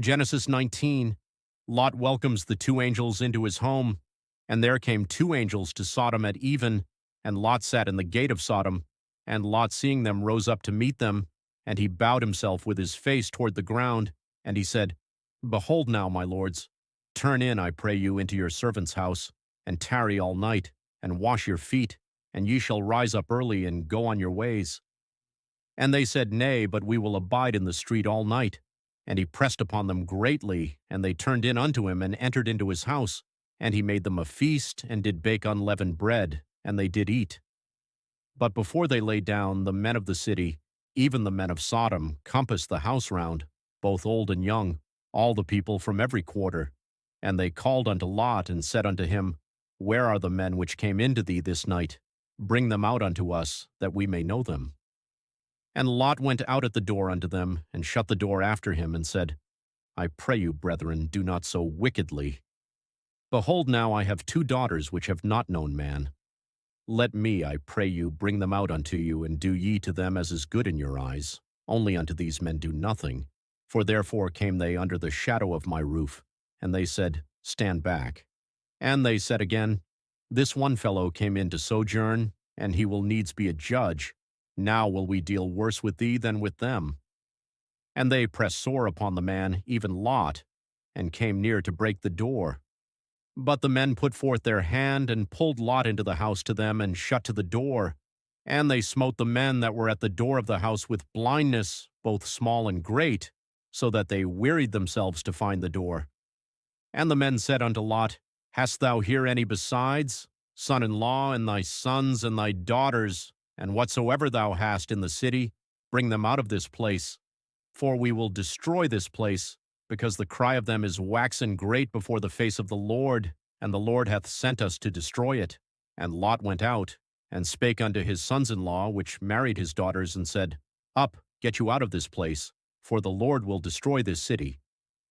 Genesis 19, Lot welcomes the two angels into his home, and there came two angels to Sodom at even, and Lot sat in the gate of Sodom, and Lot seeing them rose up to meet them, and he bowed himself with his face toward the ground, and he said, Behold now, my lords, turn in, I pray you, into your servant's house, and tarry all night, and wash your feet, and ye shall rise up early and go on your ways. And they said, Nay, but we will abide in the street all night. And he pressed upon them greatly, and they turned in unto him, and entered into his house. And he made them a feast, and did bake unleavened bread, and they did eat. But before they lay down, the men of the city, even the men of Sodom, compassed the house round, both old and young, all the people from every quarter. And they called unto Lot, and said unto him, Where are the men which came into thee this night? Bring them out unto us, that we may know them. And Lot went out at the door unto them, and shut the door after him, and said, I pray you, brethren, do not so wickedly. Behold, now I have two daughters which have not known man. Let me, I pray you, bring them out unto you, and do ye to them as is good in your eyes. Only unto these men do nothing. For therefore came they under the shadow of my roof. And they said, Stand back. And they said again, This one fellow came in to sojourn, and he will needs be a judge. Now will we deal worse with thee than with them. And they pressed sore upon the man, even Lot, and came near to break the door. But the men put forth their hand, and pulled Lot into the house to them, and shut to the door. And they smote the men that were at the door of the house with blindness, both small and great, so that they wearied themselves to find the door. And the men said unto Lot, Hast thou here any besides, son-in-law, and thy sons, and thy daughters, and whatsoever thou hast in the city, bring them out of this place. For we will destroy this place, because the cry of them is waxen great before the face of the Lord, and the Lord hath sent us to destroy it. And Lot went out, and spake unto his sons-in-law, which married his daughters, and said, Up, get you out of this place, for the Lord will destroy this city.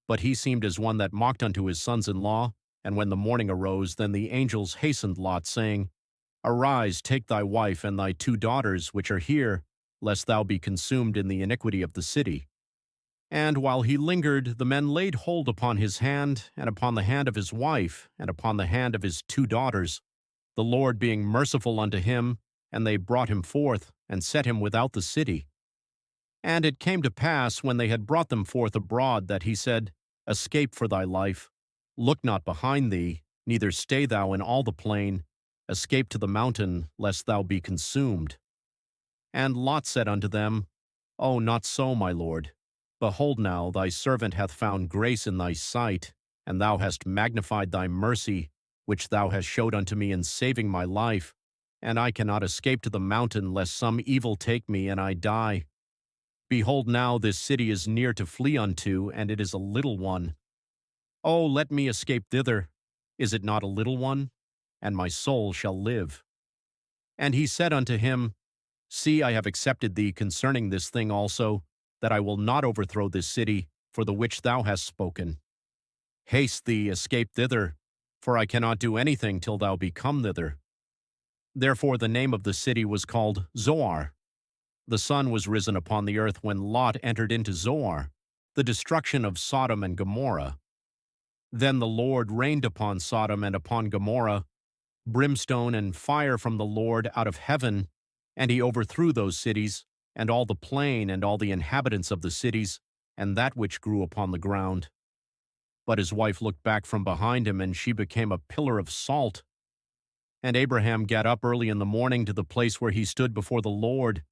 But he seemed as one that mocked unto his sons-in-law, and when the morning arose, then the angels hastened Lot, saying, Arise, take thy wife and thy two daughters which are here, lest thou be consumed in the iniquity of the city. And while he lingered, the men laid hold upon his hand, and upon the hand of his wife, and upon the hand of his two daughters, the Lord being merciful unto him, and they brought him forth, and set him without the city. And it came to pass, when they had brought them forth abroad, that he said, Escape for thy life. Look not behind thee, neither stay thou in all the plain. Escape to the mountain, lest thou be consumed. And Lot said unto them, O, not so, my lord. Behold now, thy servant hath found grace in thy sight, and thou hast magnified thy mercy, which thou hast showed unto me in saving my life. And I cannot escape to the mountain, lest some evil take me, and I die. Behold now, this city is near to flee unto, and it is a little one. O, let me escape thither. Is it not a little one? And my soul shall live. And he said unto him, See, I have accepted thee concerning this thing also, that I will not overthrow this city, for the which thou hast spoken. Haste thee, escape thither, for I cannot do anything till thou be come thither. Therefore the name of the city was called Zoar. The sun was risen upon the earth when Lot entered into Zoar, the destruction of Sodom and Gomorrah. Then the Lord rained upon Sodom and upon Gomorrah brimstone and fire from the Lord out of heaven, and he overthrew those cities, and all the plain, and all the inhabitants of the cities, and that which grew upon the ground. But his wife looked back from behind him, and she became a pillar of salt. And Abraham gat up early in the morning to the place where he stood before the Lord,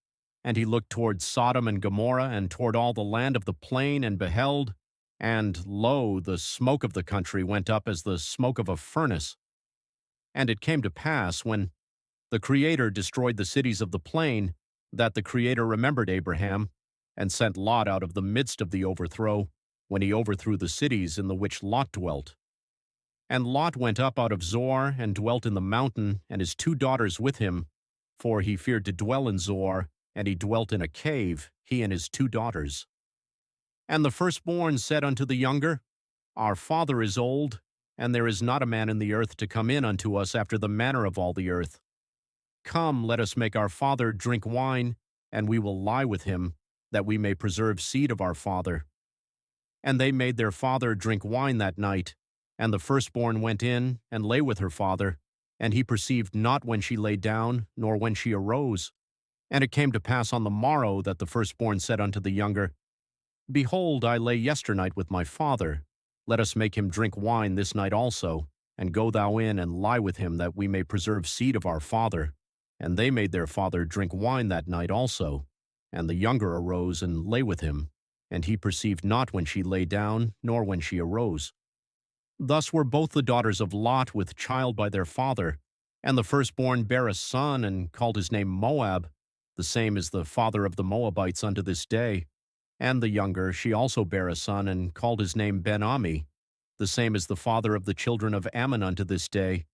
and he looked toward Sodom and Gomorrah, and toward all the land of the plain, and beheld, and, lo, the smoke of the country went up as the smoke of a furnace. And it came to pass, when the Creator destroyed the cities of the plain, that the Creator remembered Abraham, and sent Lot out of the midst of the overthrow, when he overthrew the cities in the which Lot dwelt. And Lot went up out of Zoar, and dwelt in the mountain, and his two daughters with him, for he feared to dwell in Zoar, and he dwelt in a cave, he and his two daughters. And the firstborn said unto the younger, Our father is old, and there is not a man in the earth to come in unto us after the manner of all the earth. Come, let us make our father drink wine, and we will lie with him, that we may preserve seed of our father. And they made their father drink wine that night. And the firstborn went in and lay with her father, and he perceived not when she lay down, nor when she arose. And it came to pass on the morrow that the firstborn said unto the younger, Behold, I lay yesternight with my father. Let us make him drink wine this night also, and go thou in and lie with him, that we may preserve seed of our father. And they made their father drink wine that night also. And the younger arose and lay with him, and he perceived not when she lay down, nor when she arose. Thus were both the daughters of Lot with child by their father. And the firstborn bare a son, and called his name Moab. The same is the father of the Moabites unto this day. And the younger, she also bare a son, and called his name Ben-Ami. The same is the father of the children of Ammon unto this day.